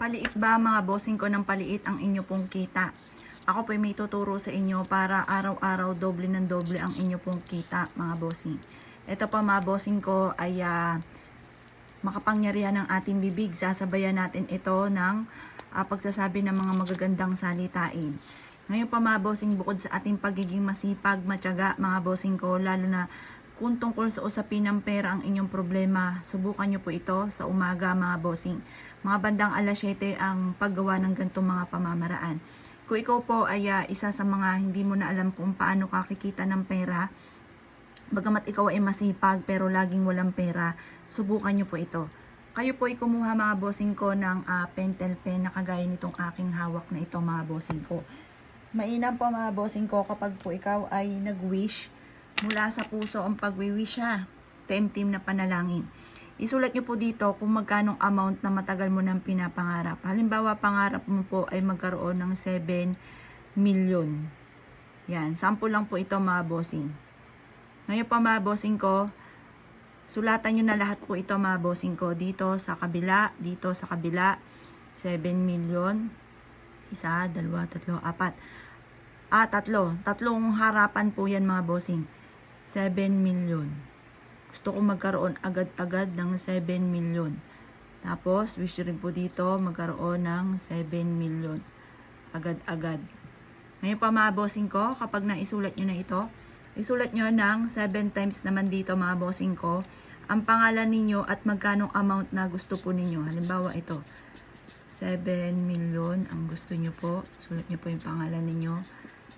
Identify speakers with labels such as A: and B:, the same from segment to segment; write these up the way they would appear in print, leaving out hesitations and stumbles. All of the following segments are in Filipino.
A: Paliit ba mga bossing ko ng paliit ang inyo pong kita? Ako po may tuturo sa inyo para araw-araw doble ng doble ang inyo pong kita mga bossing. Ito pa mga bossing ko ay makapangyarihan ng ating bibig. Sasabayan natin ito ng pagsasabi ng mga magagandang salitain. Ngayon pa mga bossing, bukod sa ating pagiging masipag, matyaga mga bossing ko, lalo na kung tungkol sa usapin ng pera ang inyong problema, subukan nyo po ito sa umaga mga bossing. Mga bandang alas 7 ang paggawa ng ganitong mga pamamaraan. Kung ikaw po ay isa sa mga hindi mo na alam kung paano kakikita ng pera, bagamat ikaw ay masipag pero laging walang pera, subukan nyo po ito. Kayo po ay kumuha mga bossing ko ng pentel pen na kagaya nitong aking hawak na ito mga bossing ko. Mainam po mga bossing ko kapag po ikaw ay nag-wish, mula sa puso ang pag-wish ha, temtim na panalangin. Isulat nyo po dito kung magkanong amount na matagal mo nang pinapangarap. Halimbawa, pangarap mo po ay magkaroon ng 7 million. Yan, sample lang po ito mga bossing. Ngayon pa mga bossing ko, sulatan nyo na lahat po ito mga bossing ko. Dito sa kabila, 7 million. 1, 2, 3, 4. Tatlong harapan po yan mga bossing. 7 million. Gusto ko magkaroon agad-agad ng 7 million. Tapos, wish rin po dito magkaroon ng 7 million. Agad-agad. Ngayon pa mga bossing ko, kapag naisulat nyo na ito, isulat nyo ng 7 times naman dito mga bossing ko, ang pangalan ninyo at magkanong amount na gusto po ninyo. Halimbawa ito, 7 million ang gusto nyo po. Sulat nyo po yung pangalan ninyo.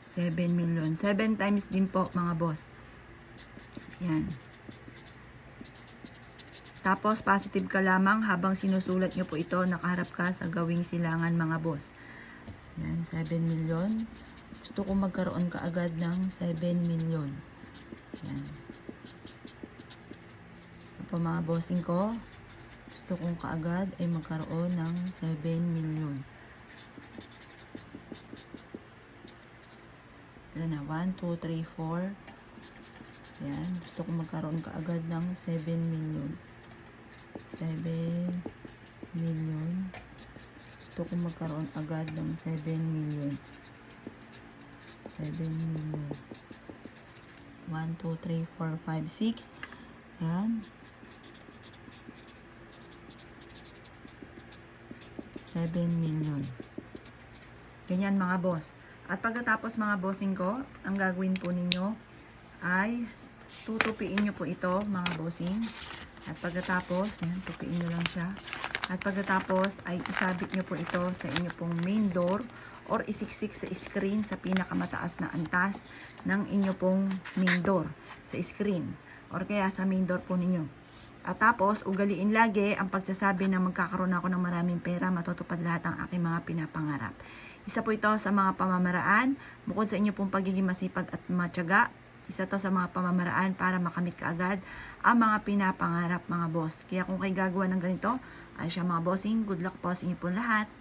A: 7 million. 7 times din po mga boss. Yan. Tapos, positive ka lamang habang sinusulat nyo po ito, nakaharap ka sa gawing silangan mga boss. Yan, 7 million. Gusto ko magkaroon ka agad ng 7 million. Yan. Ito po mga bossing ko. Gusto kong kaagad ay magkaroon ng 7 million. Ito na, 1, 2, 3, 4. Yan. Gusto kong magkaroon kaagad ng 7 million. 7 million. Gusto ko magkaroon agad ng 7 million. 7 million. 1, 2, 3, 4, 5, 6. Yan. 7 million. Ganyan mga boss. At pagkatapos mga bossing ko, ang gagawin po ninyo ay tutupiin nyo po ito mga bossing. At pagkatapos, yan, tupiin nyo lang siya. At pagkatapos ay isabit nyo po ito sa inyo pong main door or isiksik sa screen sa pinakamataas na antas ng inyo pong main door sa screen or kaya sa main door po ninyo. At tapos, ugaliin lagi ang pagsasabi na magkakaroon ako ng maraming pera, matutupad lahat ang aking mga pinapangarap. Isa po ito sa mga pamamaraan, bukod sa inyo pong pagiging masipag at matyaga, isa to sa mga pamamaraan para makamit kaagad ang mga pinapangarap mga boss. Kaya kung kayo gagawa ng ganito, ay siya mga bossing, good luck po sa inyo po lahat.